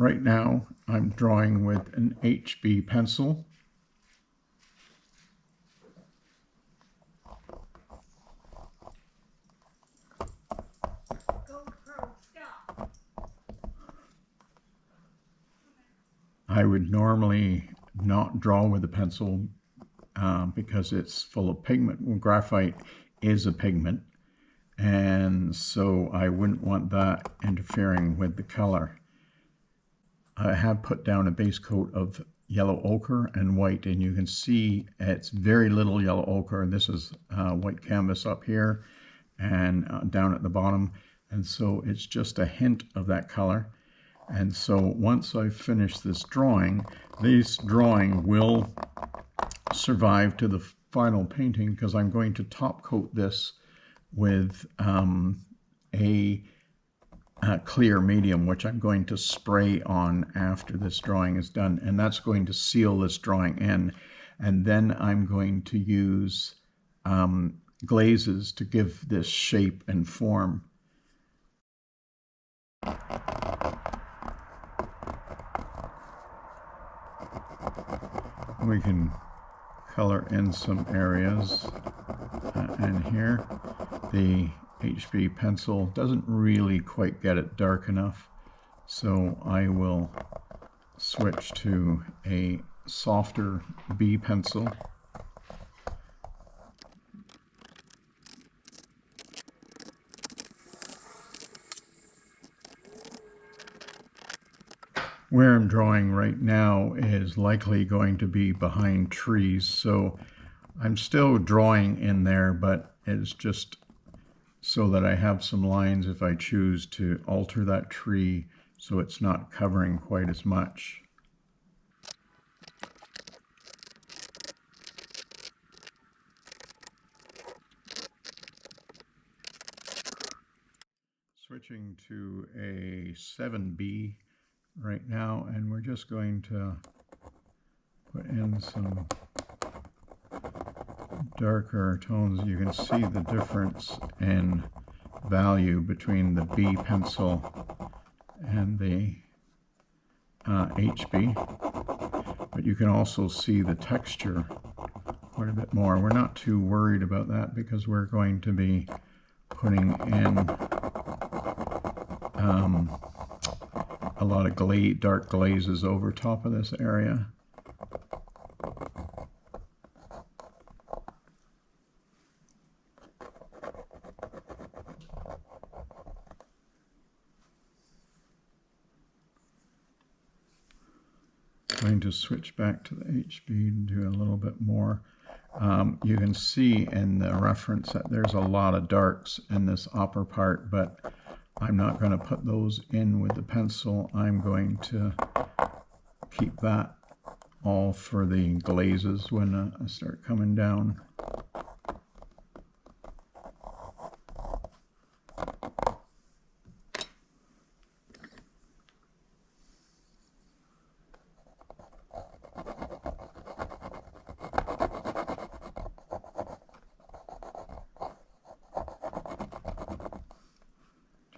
Right now I'm drawing with an HB pencil. I would normally not draw with a pencil because it's full of pigment. Well, graphite is a pigment, and so I wouldn't want that interfering with the color. I have put down a base coat of yellow ochre and white, and you can see it's very little yellow ochre, and this is white canvas up here and down at the bottom, and so it's just a hint of that color. And so once I've finished this drawing will survive to the final painting, because I'm going to top coat this with a clear medium, which I'm going to spray on after this drawing is done, and that's going to seal this drawing in. And then I'm going to use glazes to give this shape and form. We can color in some areas, and here the HB pencil doesn't really quite get it dark enough, so I will switch to a softer B pencil. Where I'm drawing right now is likely going to be behind trees, so I'm still drawing in there, but it's just so that I have some lines if I choose to alter that tree so it's not covering quite as much. Switching to a 7B right now, and we're just going to put in some darker tones. You can see the difference in value between the B pencil and the HB, but you can also see the texture quite a bit more. We're not too worried about that because we're going to be putting in a lot of dark glazes over top of this area. I'm going to switch back to the HB and do a little bit more. You can see in the reference that there's a lot of darks in this upper part, but I'm not going to put those in with the pencil. I'm going to keep that all for the glazes when I start coming down.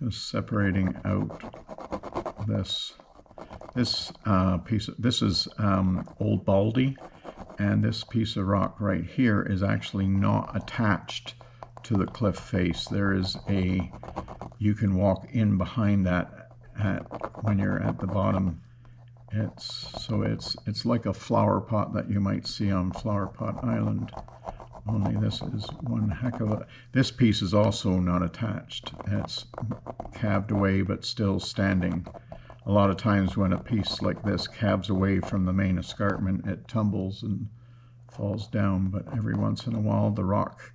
Just separating out this piece. This is Old Baldy, and this piece of rock right here is actually not attached to the cliff face. There is you can walk in behind that when you're at the bottom. It's like a flower pot that you might see on Flower Pot Island. Only this is one heck of a... This piece is also not attached. It's calved away but still standing. A lot of times when a piece like this calves away from the main escarpment, it tumbles and falls down, but every once in a while the rock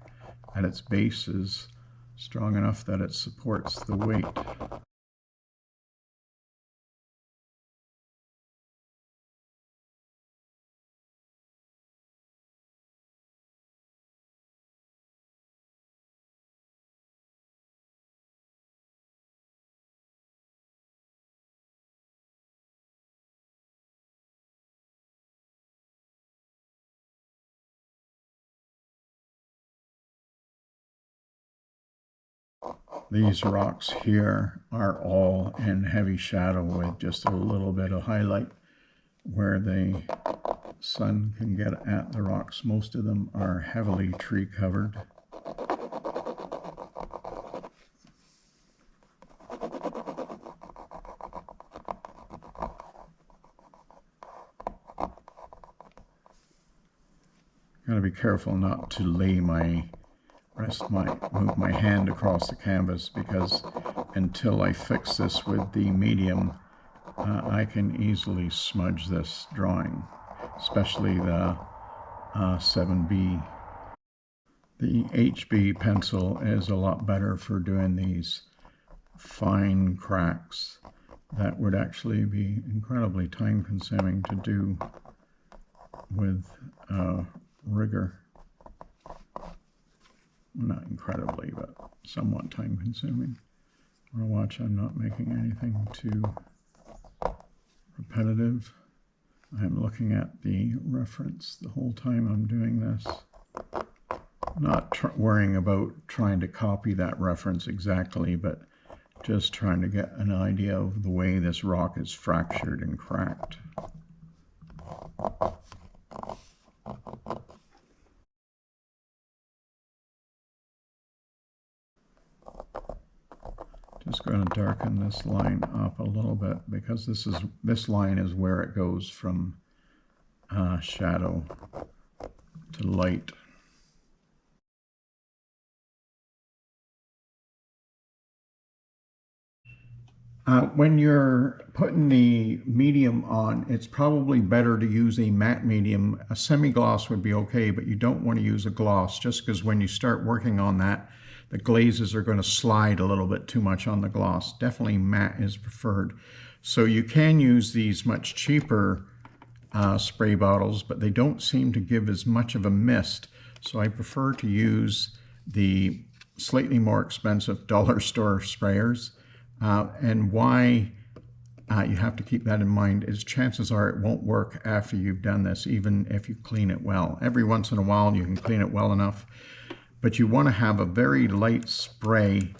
at its base is strong enough that it supports the weight. These rocks here are all in heavy shadow with just a little bit of highlight where the sun can get at the rocks. Most of them are heavily tree covered. Gotta be careful not to move my hand across the canvas, because until I fix this with the medium, I can easily smudge this drawing, especially the 7B. The HB pencil is a lot better for doing these fine cracks. That would actually be incredibly time consuming to do with rigor. Not incredibly, but somewhat time consuming. I want to watch I'm not making anything too repetitive. I'm looking at the reference the whole time I'm doing this. Not worrying about trying to copy that reference exactly, but just trying to get an idea of the way this rock is fractured and cracked. Just going to darken this line up a little bit, because this line is where it goes from shadow to light. When you're putting the medium on, it's probably better to use a matte medium. A semi-gloss would be okay, but you don't want to use a gloss, just because when you start working on that, the glazes are going to slide a little bit too much on the gloss. Definitely matte is preferred. So you can use these much cheaper spray bottles, but they don't seem to give as much of a mist. So I prefer to use the slightly more expensive dollar store sprayers. And why you have to keep that in mind is chances are it won't work after you've done this, even if you clean it well. Every once in a while you can clean it well enough, but you want to have a very light spray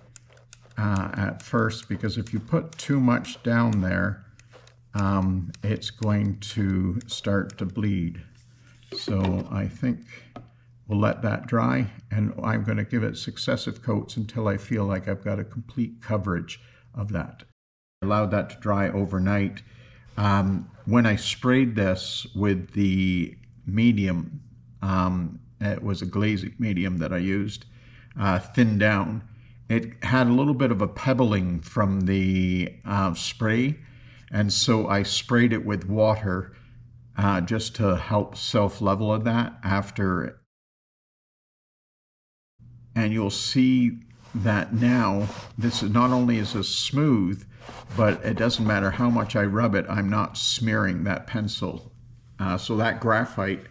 at first, because if you put too much down there, it's going to start to bleed. So I think we'll let that dry, and I'm going to give it successive coats until I feel like I've got a complete coverage of that. I allowed that to dry overnight. When I sprayed this with the medium, it was a glazing medium that I used, thinned down. It had a little bit of a pebbling from the spray, and so I sprayed it with water just to help self-level of that after. And you'll see that now this is not only is this smooth, but it doesn't matter how much I rub it, I'm not smearing that pencil. So that graphite,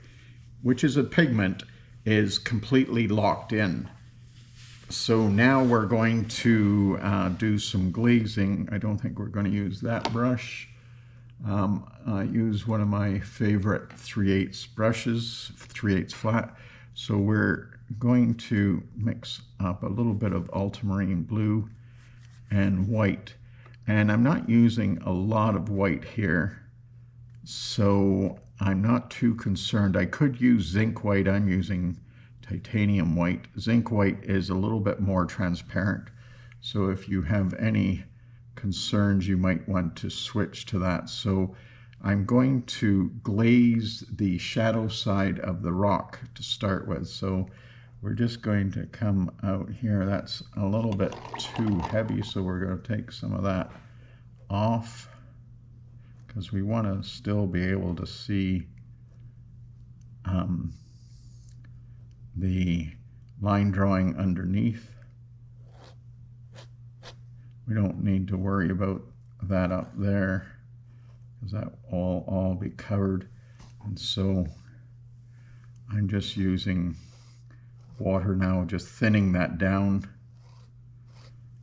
which is a pigment, is completely locked in. So now we're going to do some glazing. I don't think we're going to use that brush. I use one of my favorite 3/8 brushes, 3/8 flat. So we're going to mix up a little bit of ultramarine blue and white. And I'm not using a lot of white here, so I'm not too concerned. I could use zinc white. I'm using titanium white. Zinc white is a little bit more transparent, so if you have any concerns, you might want to switch to that. So I'm going to glaze the shadow side of the rock to start with. So we're just going to come out here. That's a little bit too heavy, so we're going to take some of that off, because we want to still be able to see the line drawing underneath. We don't need to worry about that up there, because that will all be covered. And so I'm just using water now, just thinning that down.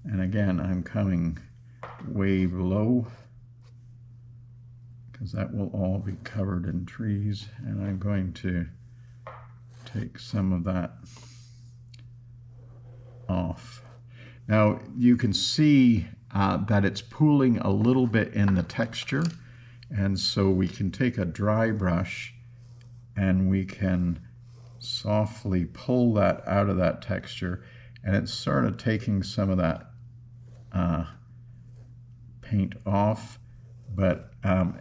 And again, I'm coming way below, because that will all be covered in trees. And I'm going to take some of that off. Now you can see that it's pooling a little bit in the texture, and so we can take a dry brush and we can softly pull that out of that texture, and it's sort of taking some of that paint off, but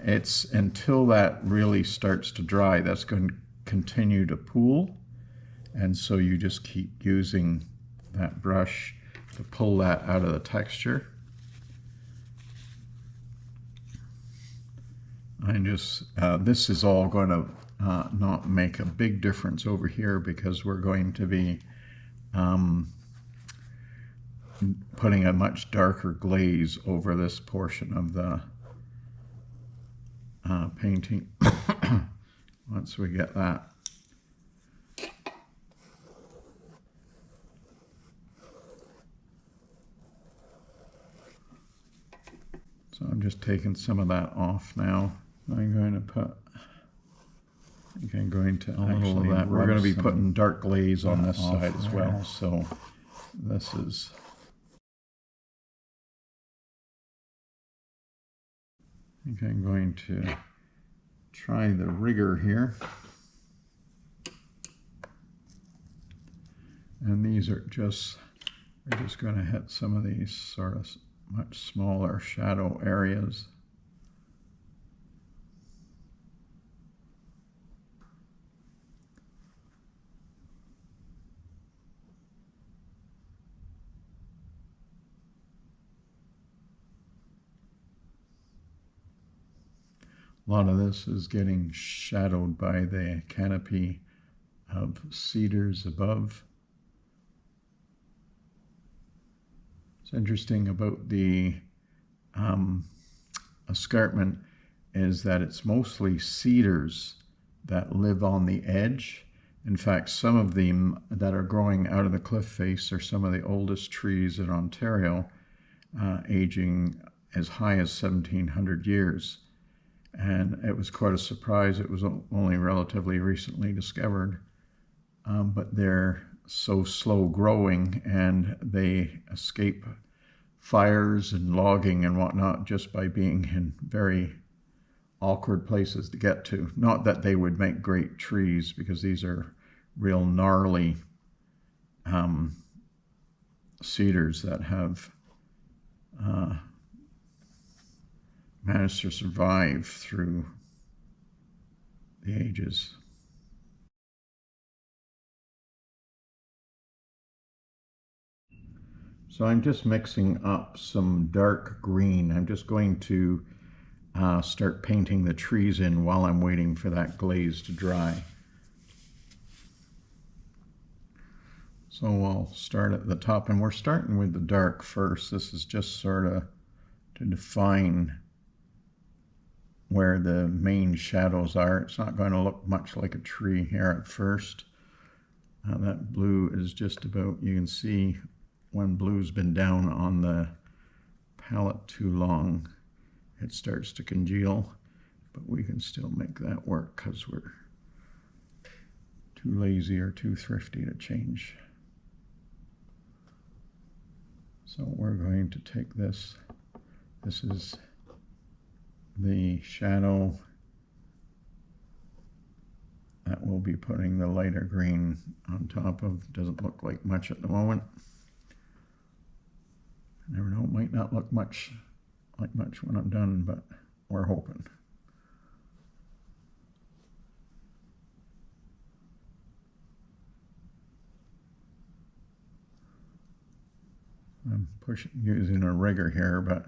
it's until that really starts to dry that's going to continue to pool, and so you just keep using that brush to pull that out of the texture. This is all going to not make a big difference over here because we're going to be putting a much darker glaze over this portion of the painting once we get that. So I'm just taking some of that off now. I'm going to put, I think I'm going to actually, we're going to be putting dark glaze on this side as well. So this is, I think I'm going to try the rigger here. And these are just, we're just going to hit some of these sort of much smaller shadow areas. A lot of this is getting shadowed by the canopy of cedars above. What's interesting about the escarpment is that it's mostly cedars that live on the edge. In fact, some of them that are growing out of the cliff face are some of the oldest trees in Ontario, aging as high as 1700 years. And it was quite a surprise. It was only relatively recently discovered, but they're so slow growing and they escape fires and logging and whatnot just by being in very awkward places to get to. Not that they would make great trees, because these are real gnarly cedars that have managed to survive through the ages. So I'm just mixing up some dark green. I'm just going to start painting the trees in while I'm waiting for that glaze to dry. So I'll start at the top, and we're starting with the dark first. This is just sort of to define where the main shadows are. It's not going to look much like a tree here at first. That blue is just about, you can see when blue's been down on the palette too long, it starts to congeal, but we can still make that work because we're too lazy or too thrifty to change. So we're going to take this. This is the shadow that we'll be putting the lighter green on top of. Doesn't look like much at the moment. I never know, it might not look much like much when I'm done, but we're hoping. I'm using a rigger here, but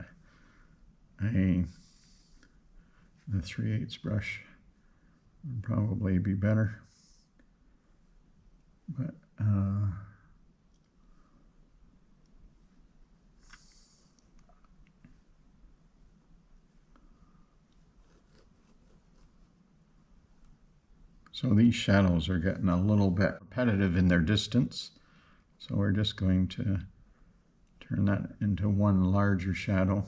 the 3/8 brush would probably be better. But so these shadows are getting a little bit repetitive in their distance. So we're just going to turn that into one larger shadow.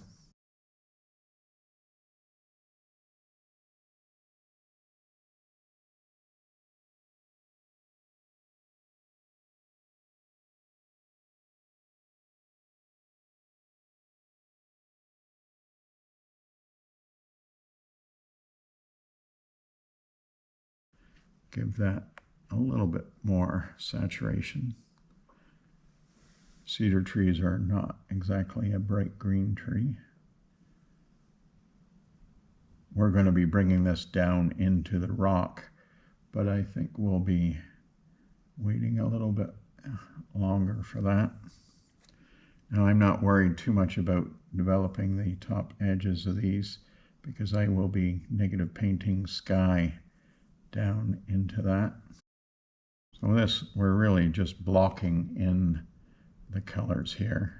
give that a little bit more saturation. Cedar trees are not exactly a bright green tree. We're going to be bringing this down into the rock, but I think we'll be waiting a little bit longer for that. Now, I'm not worried too much about developing the top edges of these because I will be negative painting sky down into that. So this, we're really just blocking in the colors here.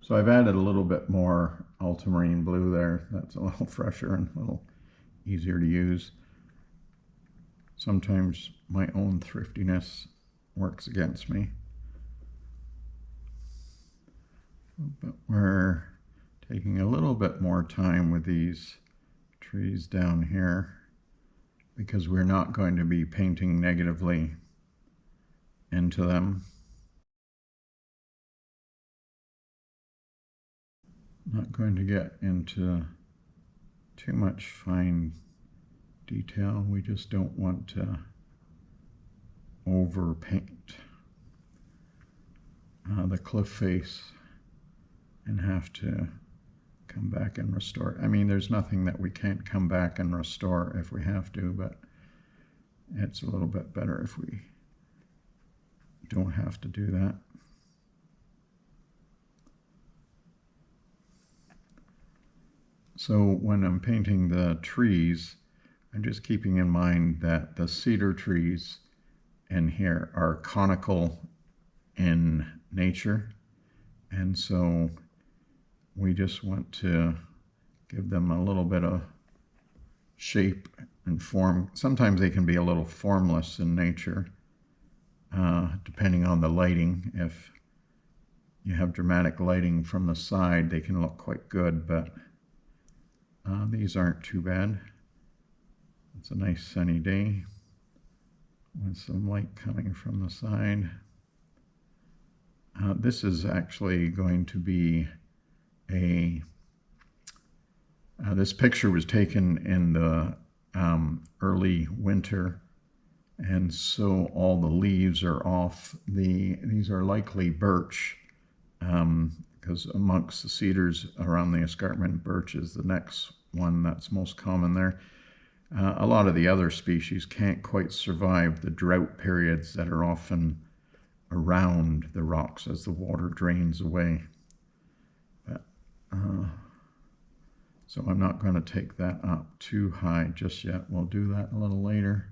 So I've added a little bit more ultramarine blue there. That's a little fresher and a little easier to use. Sometimes my own thriftiness works against me. But we're taking a little bit more time with these trees down here because we're not going to be painting negatively into them. Not going to get into too much fine detail. We just don't want to overpaint the cliff face and have to come back and restore. I mean, there's nothing that we can't come back and restore if we have to, but it's a little bit better if we don't have to do that. So when I'm painting the trees, I'm just keeping in mind that the cedar trees in here are conical in nature, and so we just want to give them a little bit of shape and form. Sometimes they can be a little formless in nature, depending on the lighting. If you have dramatic lighting from the side, they can look quite good, but these aren't too bad. It's a nice sunny day with some light coming from the side. This is actually going to be this picture was taken in the early winter, and so all the leaves are off. These are likely birch, because amongst the cedars around the escarpment, birch is the next one that's most common there. A lot of the other species can't quite survive the drought periods that are often around the rocks as the water drains away. But, so I'm not going to take that up too high just yet. We'll do that a little later.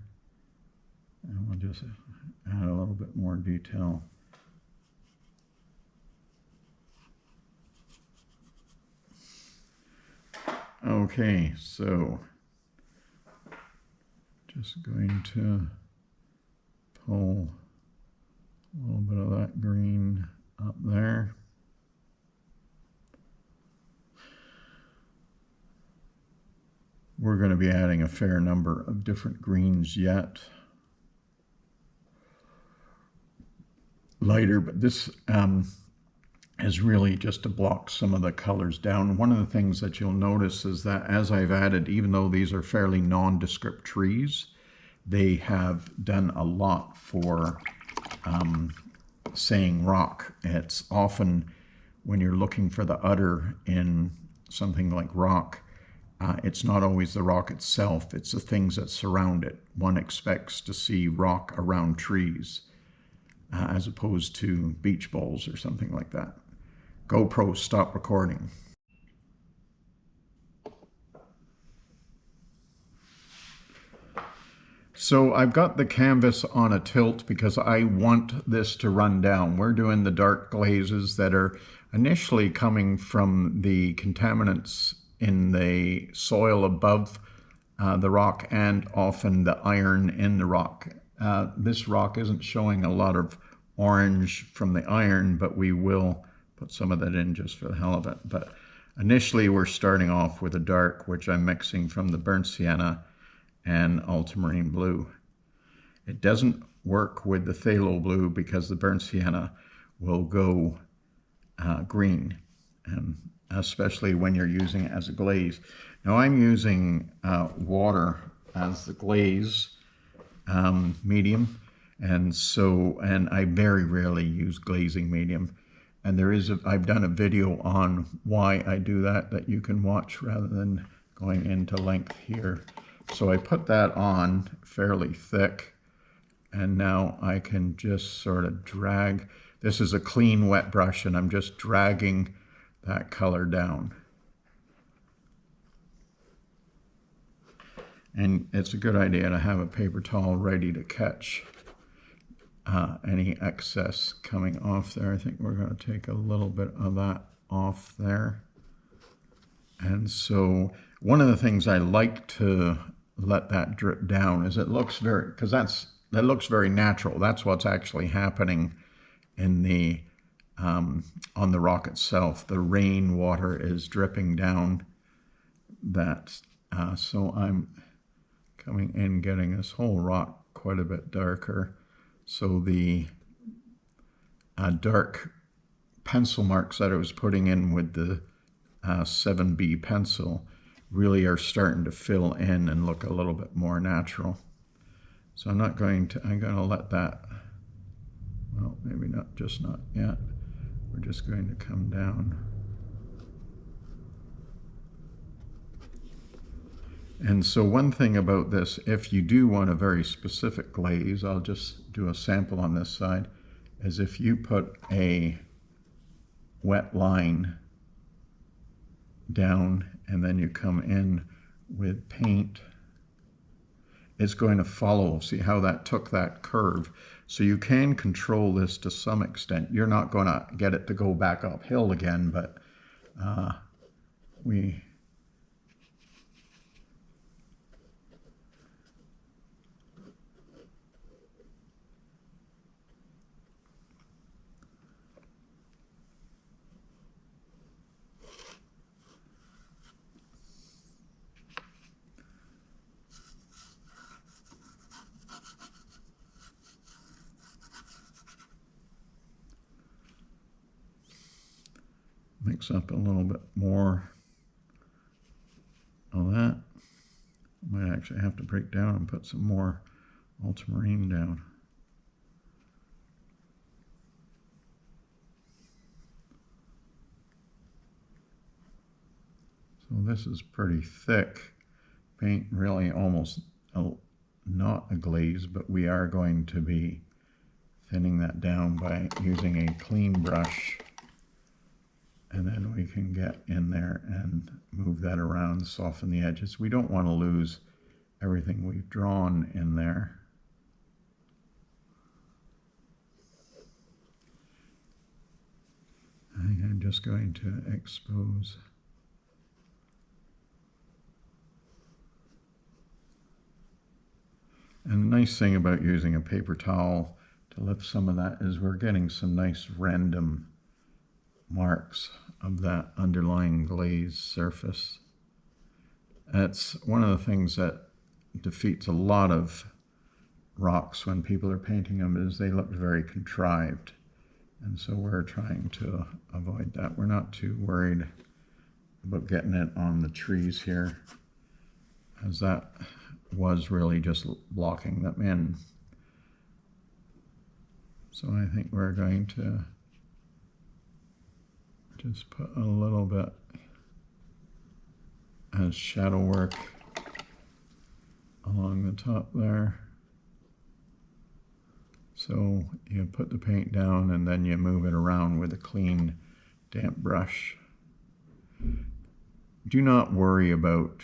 And we'll just add a little bit more detail. Okay, so just going to pull a little bit of that green up there. We're going to be adding a fair number of different greens yet. Lighter, but this is really just to block some of the colors down. One of the things that you'll notice is that as I've added, even though these are fairly nondescript trees, they have done a lot for saying rock. It's often when you're looking for the udder in something like rock, it's not always the rock itself, it's the things that surround it. One expects to see rock around trees as opposed to beach balls or something like that. GoPro, stop recording. So I've got the canvas on a tilt because I want this to run down. We're doing the dark glazes that are initially coming from the contaminants in the soil above the rock and often the iron in the rock. This rock isn't showing a lot of orange from the iron, but we will put some of that in just for the hell of it. But initially we're starting off with a dark, which I'm mixing from the burnt sienna and ultramarine blue. It doesn't work with the phthalo blue because the burnt sienna will go green, and especially when you're using it as a glaze. Now I'm using water as the glaze medium, and I very rarely use glazing medium. And I've done a video on why I do that you can watch rather than going into length here. So I put that on fairly thick, and now I can just sort of drag. This is a clean wet brush, and I'm just dragging that color down. And it's a good idea to have a paper towel ready to catch any excess coming off there. I think we're going to take a little bit of that off there. And so one of the things I like to let that drip down is it looks very, because that looks very natural. That's what's actually happening in the on the rock itself. The rain water is dripping down that. So I'm coming in, getting this whole rock quite a bit darker. So the dark pencil marks that I was putting in with the 7B pencil really are starting to fill in and look a little bit more natural. So I'm going to let that, well, maybe not, just not yet. We're just going to come down. And so one thing about this, if you do want a very specific glaze, I'll just do a sample on this side, is if you put a wet line down and then you come in with paint, it's going to follow. See how that took that curve? So you can control this to some extent. You're not going to get it to go back uphill again, but we mix up a little bit more of that. I might actually have to break down and put some more ultramarine down. So this is pretty thick paint, really almost not a glaze, but we are going to be thinning that down by using a clean brush. And then we can get in there and move that around, soften the edges. We don't want to lose everything we've drawn in there. I think I'm just going to expose. And the nice thing about using a paper towel to lift some of that is we're getting some nice random marks of that underlying glazed surface. That's one of the things that defeats a lot of rocks when people are painting them, is they look very contrived. And so we're trying to avoid that. We're not too worried about getting it on the trees here, as that was really just blocking them in. So I think we're going to just put a little bit as shadow work along the top there. So you put the paint down and then you move it around with a clean, damp brush. Do not worry about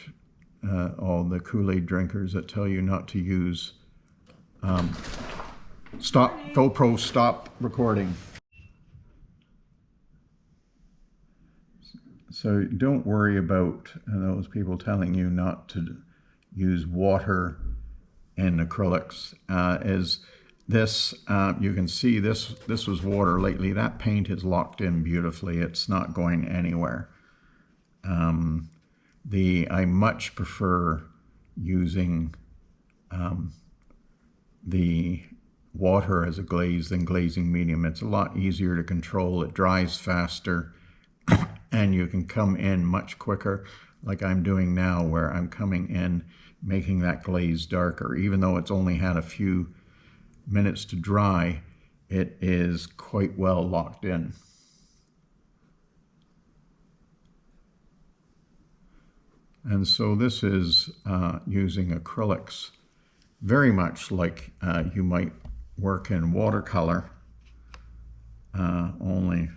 all the Kool-Aid drinkers that tell you not to use. Stop, GoPro, stop recording. So don't worry about those people telling you not to use water in acrylics. You can see this was water lately. That paint is locked in beautifully. It's not going anywhere. I much prefer using the water as a glaze than glazing medium. It's a lot easier to control. It dries faster. and you can come in much quicker, like I'm doing now, where I'm coming in, making that glaze darker. Even though it's only had a few minutes to dry, it is quite well locked in. And so this is using acrylics, very much like you might work in watercolor. Only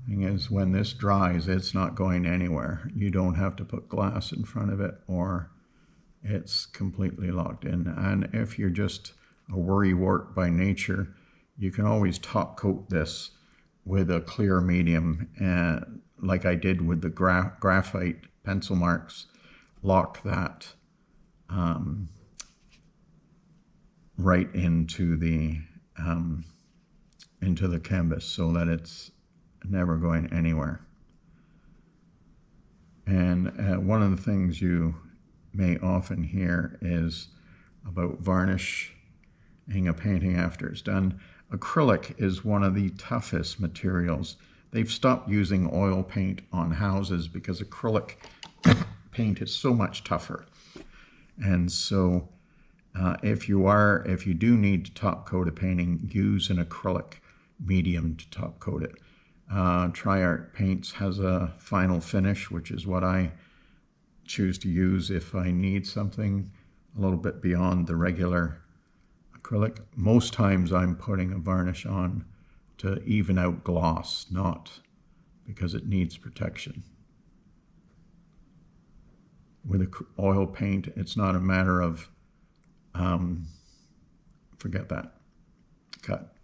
thing is, when this dries, it's not going anywhere. You don't have to put glass in front of it, or it's completely locked in. And if you're just a worrywart by nature, you can always top coat this with a clear medium, and like I did with the graphite pencil marks, lock that right into the canvas so that it's never going anywhere. And one of the things you may often hear is about varnishing a painting after it's done. Acrylic is one of the toughest materials. They've stopped using oil paint on houses because acrylic paint is so much tougher. And so if you do need to top coat a painting, use an acrylic medium to top coat it. Tri-Art Paints has a final finish, which is what I choose to use if I need something a little bit beyond the regular acrylic. Most times I'm putting a varnish on to even out gloss, not because it needs protection. With oil paint, it's not a matter of, forget that, cut.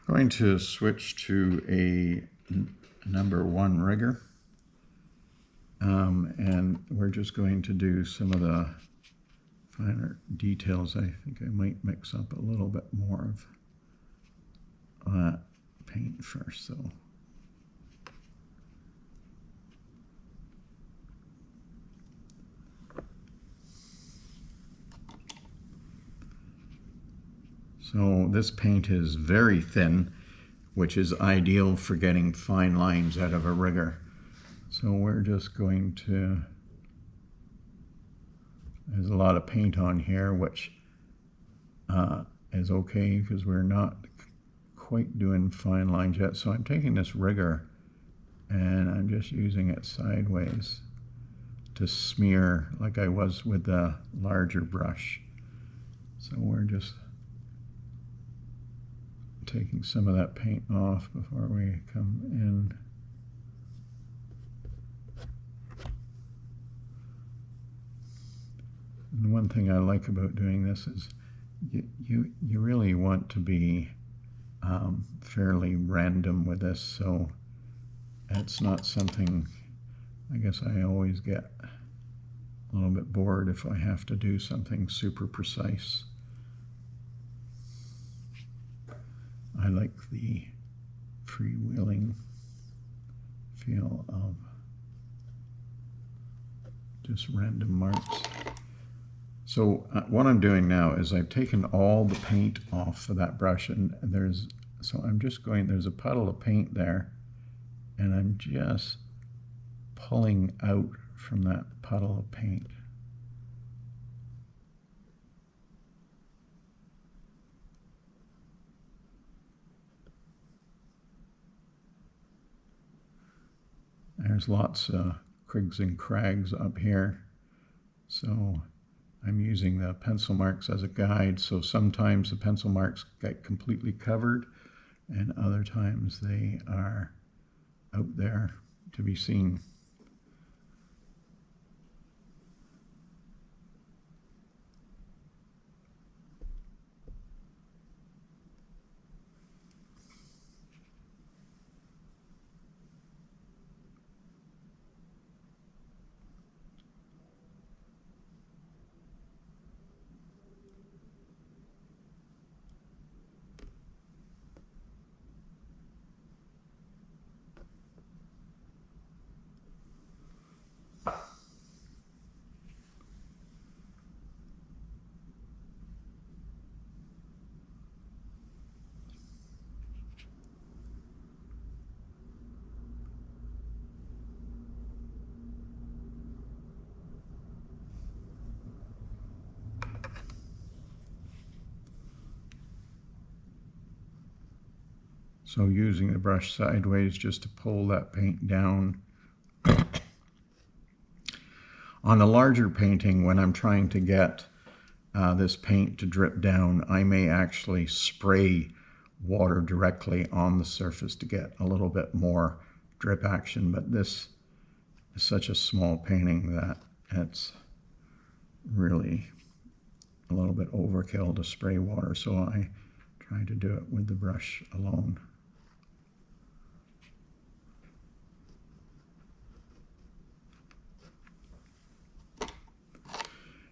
Going to switch to a #1 rigger, and we're just going to do some of the finer details. I think I might mix up a little bit more of paint first, though. So this paint is very thin, which is ideal for getting fine lines out of a rigger. So we're just going to, there's a lot of paint on here, which is okay because we're not quite doing fine lines yet. So I'm taking this rigger and I'm just using it sideways to smear like I was with the larger brush. So we're just taking some of that paint off before we come in. And the one thing I like about doing this is you really want to be fairly random with this, so it's not something, I guess I always get a little bit bored if I have to do something super precise. I like the freewheeling feel of just random marks. So what I'm doing now is I've taken all the paint off of that brush, and so I'm just going, there's a puddle of paint there, and I'm just pulling out from that puddle of paint. There's lots of crigs and crags up here, so I'm using the pencil marks as a guide. So sometimes the pencil marks get completely covered, and other times they are out there to be seen. So using the brush sideways just to pull that paint down. On the larger painting, when I'm trying to get this paint to drip down, I may actually spray water directly on the surface to get a little bit more drip action, but this is such a small painting that it's really a little bit overkill to spray water, so I try to do it with the brush alone.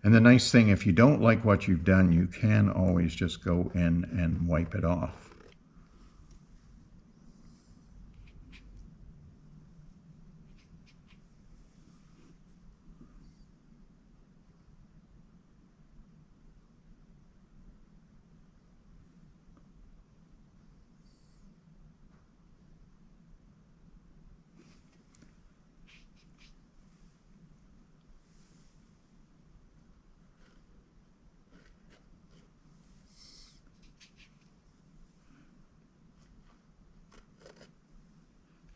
And the nice thing, if you don't like what you've done, you can always just go in and wipe it off.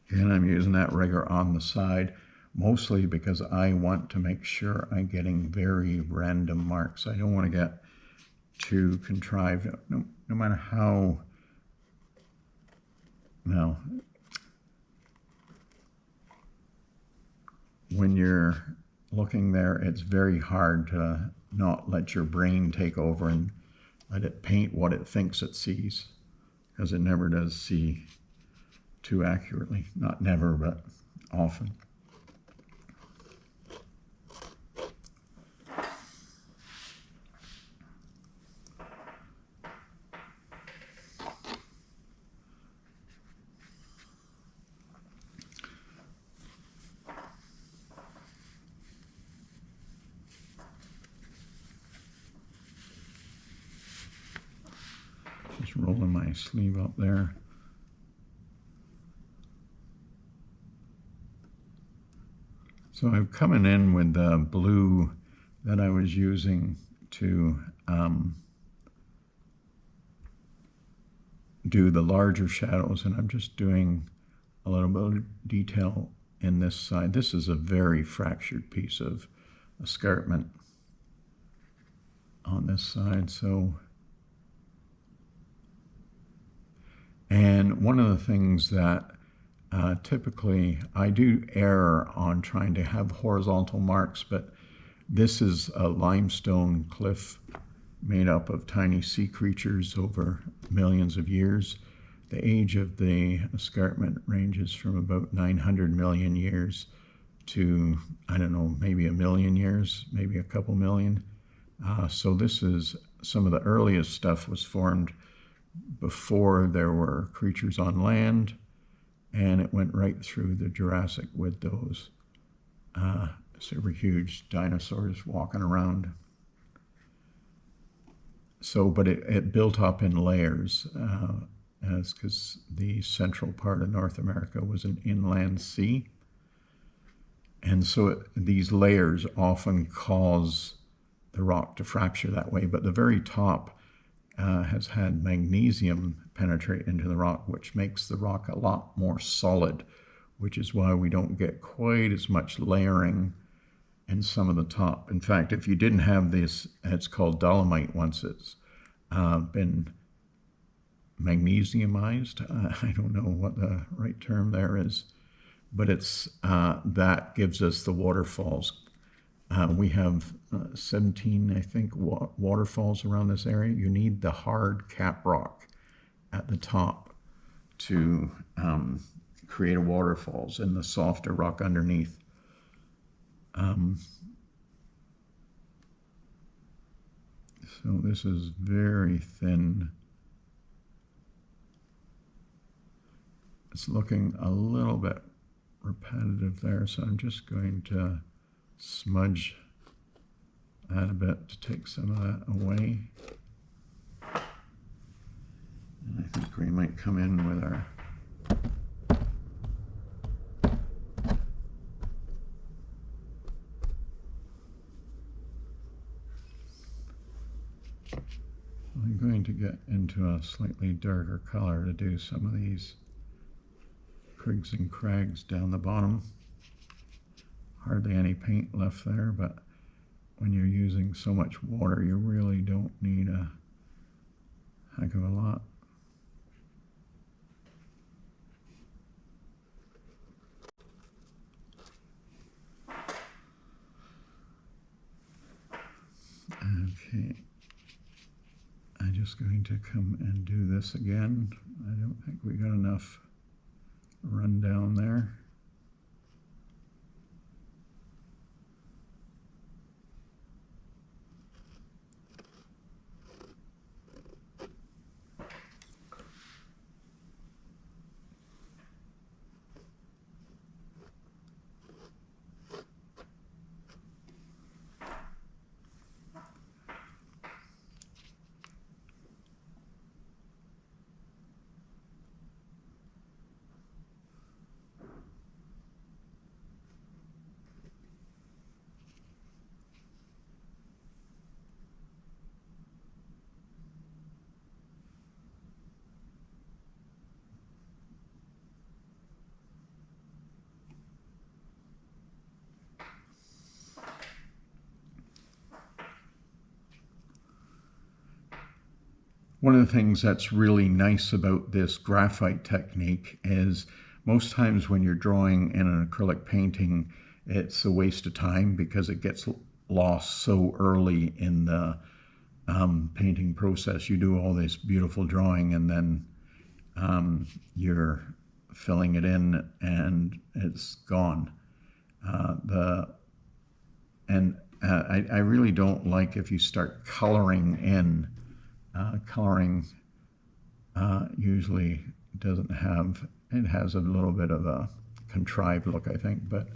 And I'm using that rigger on the side, mostly because I want to make sure I'm getting very random marks. I don't want to get too contrived, no matter how, well, when you're looking there, it's very hard to not let your brain take over and let it paint what it thinks it sees, because it never does see too accurately. Not never, but often. Just rolling my sleeve up there. So I'm coming in with the blue that I was using to do the larger shadows, and I'm just doing a little bit of detail in this side. This is a very fractured piece of escarpment on this side. And one of the things that typically I do err on trying to have horizontal marks, but this is a limestone cliff made up of tiny sea creatures over millions of years. The age of the escarpment ranges from about 900 million years to, I don't know, maybe a million years, maybe a couple million. So this is some of the earliest stuff was formed before there were creatures on land, and it went right through the Jurassic with those super huge dinosaurs walking around. So, but it built up in layers, as because the central part of North America was an inland sea. And so these layers often cause the rock to fracture that way, but the very top has had magnesium penetrate into the rock, which makes the rock a lot more solid, which is why we don't get quite as much layering in some of the top. In fact, if you didn't have this, it's called dolomite once it's been magnesiumized. I don't know what the right term there is, but it's that gives us the waterfalls. We have 17, I think, waterfalls around this area. You need the hard cap rock at the top to create a waterfalls, and the softer rock underneath. So this is very thin. It's looking a little bit repetitive there, so I'm just going to smudge that a bit to take some of that away. And I think we might come in with our I'm going to get into a slightly darker color to do some of these crigs and crags down the bottom. Hardly any paint left there, but when you're using so much water, you really don't need a heck of a lot. Okay. I'm just going to come and do this again. I don't think we got enough run down there. One of the things that's really nice about this graphite technique is most times when you're drawing in an acrylic painting, it's a waste of time because it gets lost so early in the painting process. You do all this beautiful drawing and then you're filling it in and it's gone. I really don't like if you start coloring in. Coloring usually doesn't have, it has a little bit of a contrived look, I think, but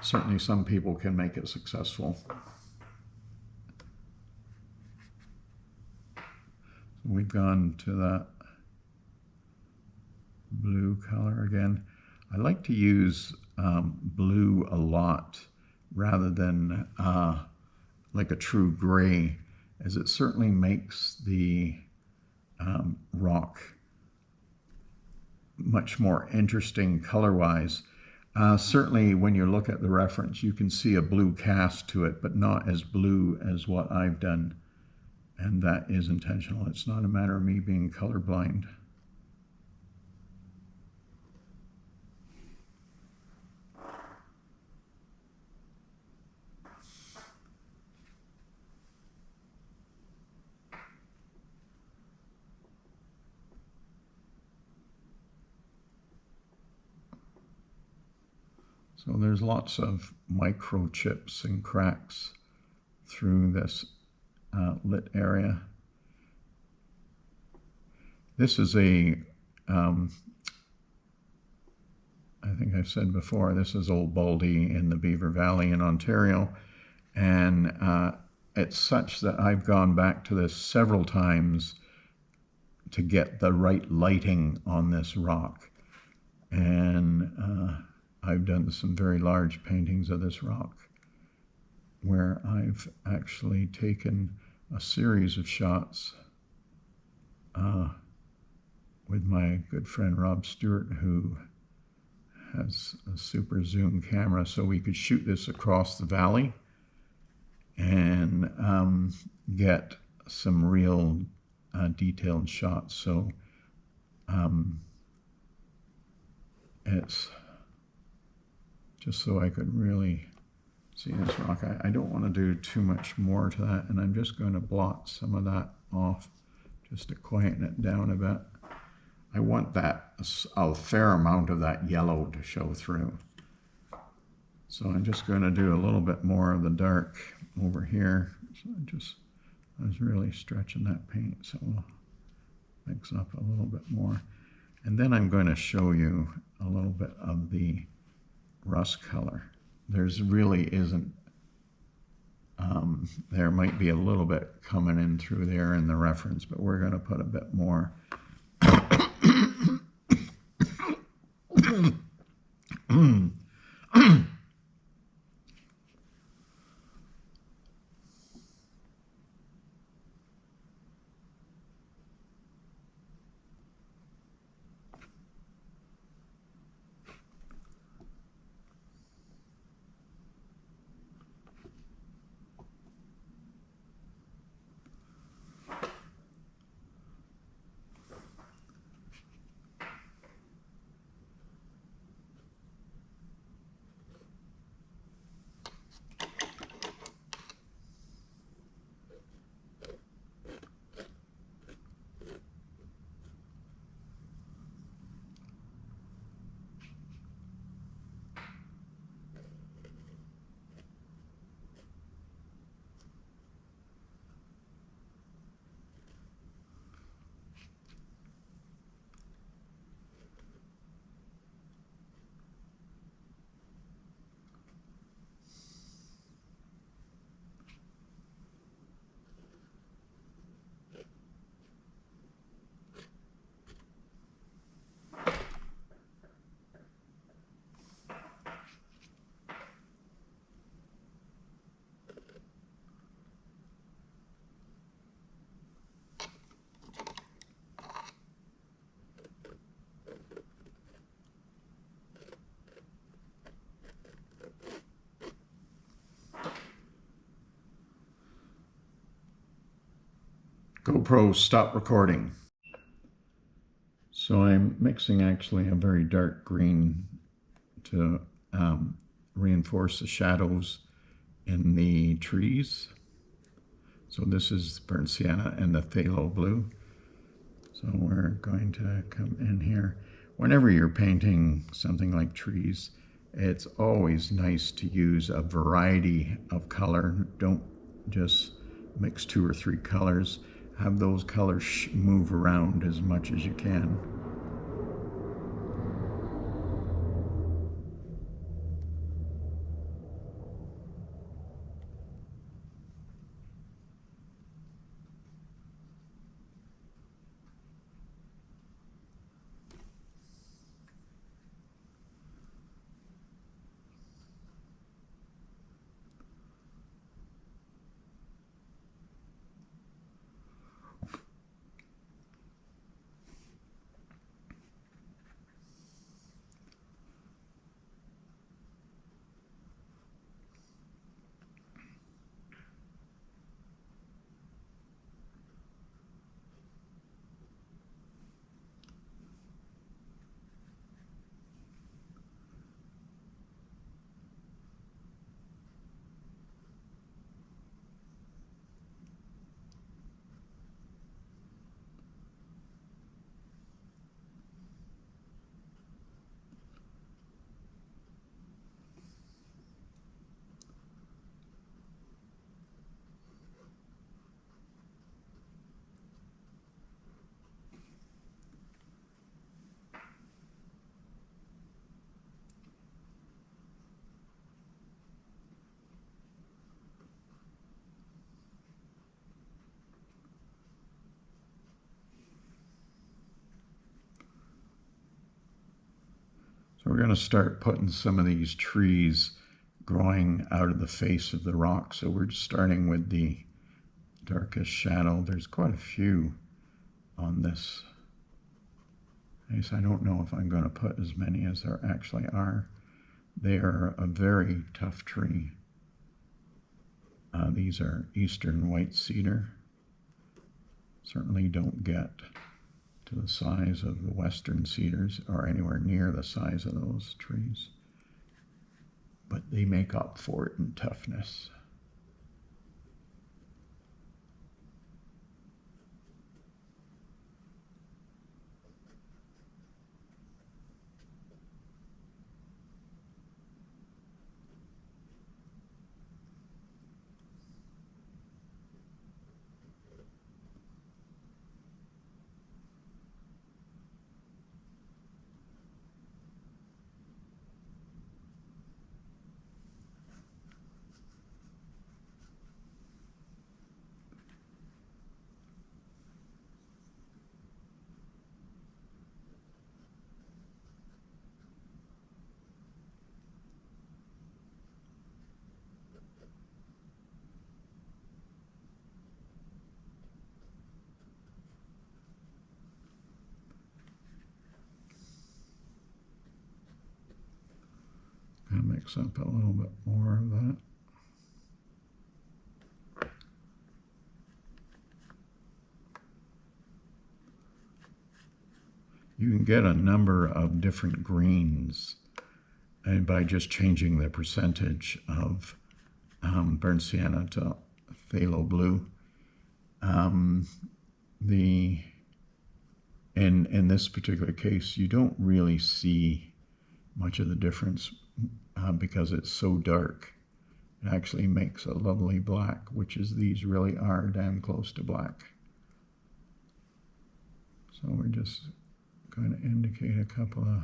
certainly some people can make it successful. So we've gone to that blue color again. I like to use blue a lot rather than like a true gray, as it certainly makes the rock much more interesting color-wise. Certainly when you look at the reference, you can see a blue cast to it, but not as blue as what I've done. And that is intentional. It's not a matter of me being colorblind. So there's lots of microchips and cracks through this lit area. This is a, I think I've said before, this is Old Baldy in the Beaver Valley in Ontario. And it's such that I've gone back to this several times to get the right lighting on this rock. And I've done some very large paintings of this rock where I've actually taken a series of shots with my good friend Rob Stewart, who has a super zoom camera, so we could shoot this across the valley and get some real detailed shots. So it's just so I could really see this rock. I don't want to do too much more to that, and I'm just going to blot some of that off just to quieten it down a bit. I want that, a fair amount of that yellow to show through. So I'm just going to do a little bit more of the dark over here. So I was really stretching that paint, so we'll mix up a little bit more. And then I'm going to show you a little bit of the rust color. There's really isn't, there might be a little bit coming in through there in the reference, but we're going to put a bit more. GoPro, stop recording. So I'm mixing actually a very dark green to reinforce the shadows in the trees. So this is burnt sienna and the phthalo blue. So we're going to come in here. Whenever you're painting something like trees, it's always nice to use a variety of color. Don't just mix 2 or 3 colors. Have those colors move around as much as you can. So we're going to start putting some of these trees growing out of the face of the rock. So we're just starting with the darkest shadow. There's quite a few on this case. I don't know if I'm going to put as many as there actually are. They are a very tough tree. These are eastern white cedar. Certainly don't get to the size of the western cedars or anywhere near the size of those trees. But they make up for it in toughness. I'll mix up a little bit more of that. You can get a number of different greens by just changing the percentage of burnt sienna to phthalo blue. In this particular case, you don't really see much of the difference because it's so dark. It actually makes a lovely black, which is these really are damn close to black. So we're just going to indicate a couple of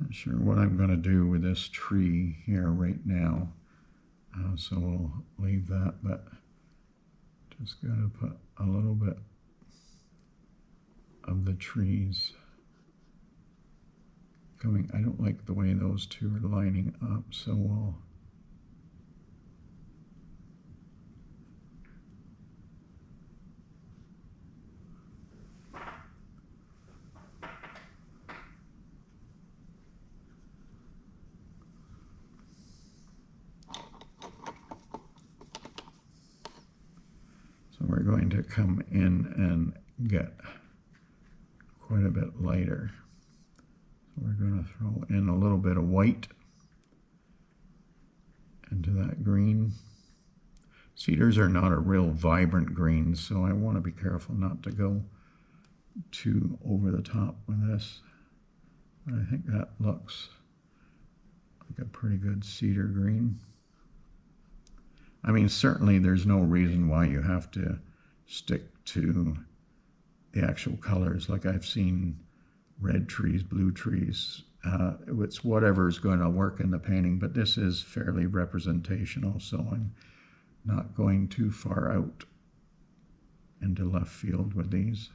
not sure what I'm going to do with this tree here right now, so we'll leave that, but just got to put a little bit of the trees coming. I don't like the way those two are lining up, so we'll we're going to come in and get quite a bit lighter. So we're going to throw in a little bit of white into that green. Cedars are not a real vibrant green, so I want to be careful not to go too over the top with this. But I think that looks like a pretty good cedar green. I mean, certainly there's no reason why you have to stick to the actual colors. Like I've seen red trees, blue trees. It's whatever is going to work in the painting, but this is fairly representational, so I'm not going too far out into left field with these.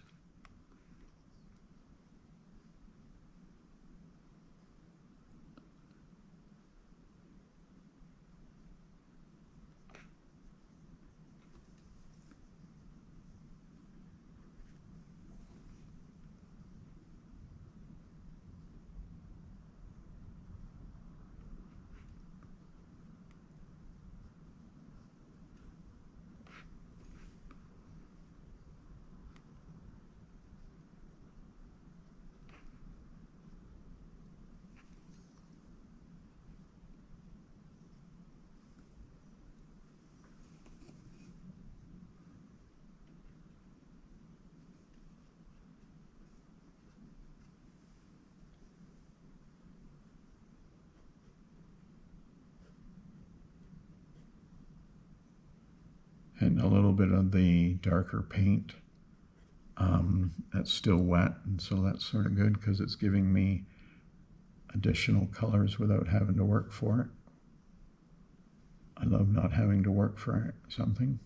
And a little bit of the darker paint that's still wet, and so that's sort of good because it's giving me additional colors without having to work for it. I love not having to work for something.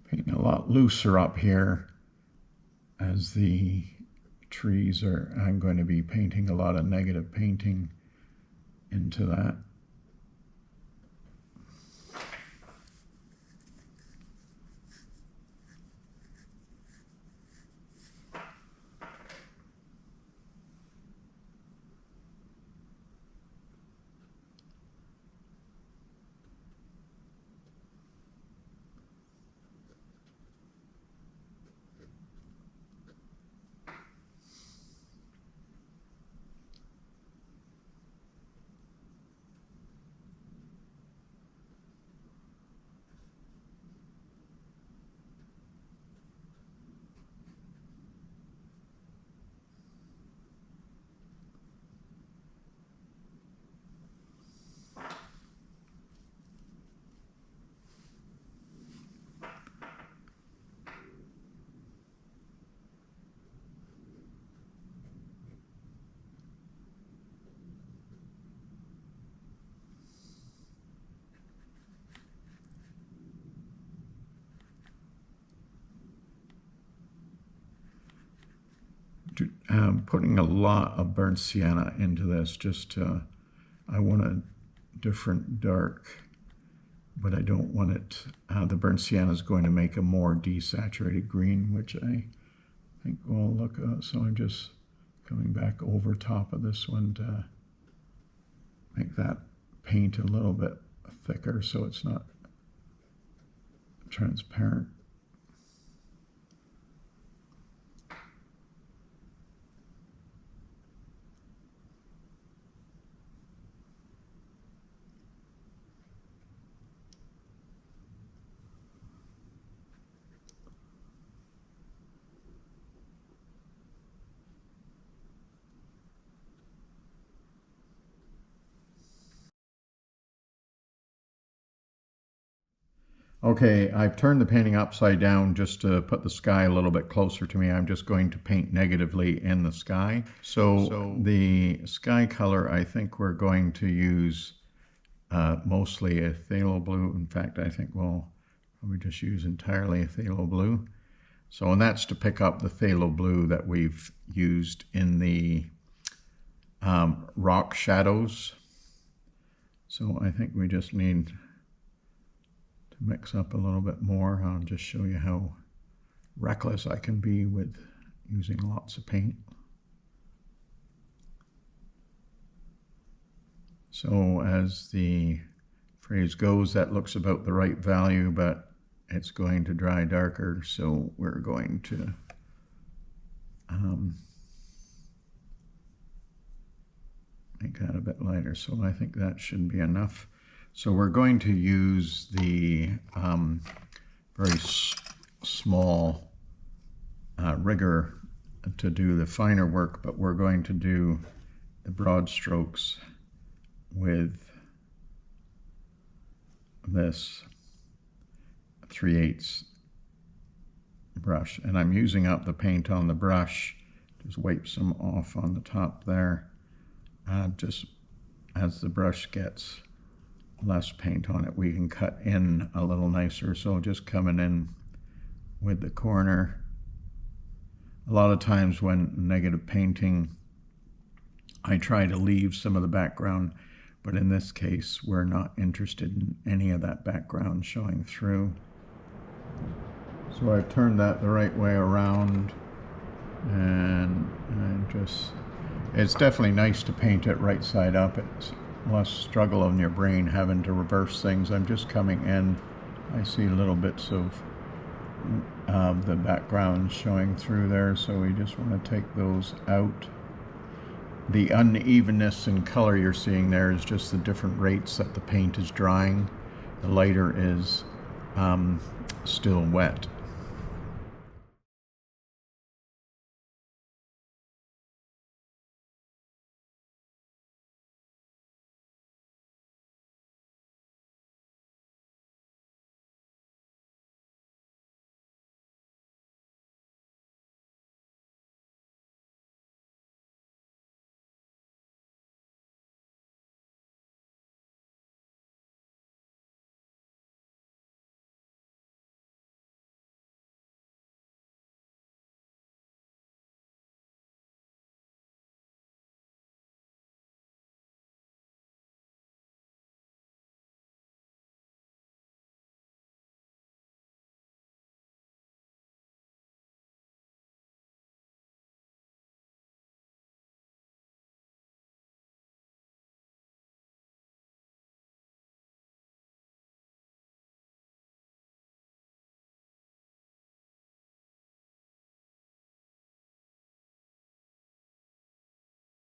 Painting a lot looser up here as the trees are. I'm going to be painting a lot of negative painting into that. Putting a lot of burnt sienna into this, just I want a different dark, but I don't want it, the burnt sienna is going to make a more desaturated green, which I think will look, so I'm just coming back over top of this one to make that paint a little bit thicker so it's not transparent. Okay, I've turned the painting upside down just to put the sky a little bit closer to me. I'm just going to paint negatively in the sky. So the sky color, I think we're going to use mostly a phthalo blue. In fact, I think we'll probably just use entirely a phthalo blue. So, and that's to pick up the phthalo blue that we've used in the rock shadows. So I think we just need to mix up a little bit more. I'll just show you how reckless I can be with using lots of paint. So as the phrase goes, that looks about the right value, but it's going to dry darker, so we're going to Make that a bit lighter, so I think that should be enough. So we're going to use the very small rigger to do the finer work, but we're going to do the broad strokes with this 3/8 brush. And I'm using up the paint on the brush. Just wipe some off on the top there. Just as the brush gets less paint on it, we can cut in a little nicer. So just coming in with the corner. A lot of times when negative painting, I try to leave some of the background, but in this case, we're not interested in any of that background showing through. So I've turned that the right way around, and it's definitely nice to paint it right side up. It's less struggle on your brain having to reverse things. I'm just coming in. I see little bits of the background showing through there, so we just want to take those out. The unevenness in color you're seeing there is just the different rates that the paint is drying. The lighter is still wet,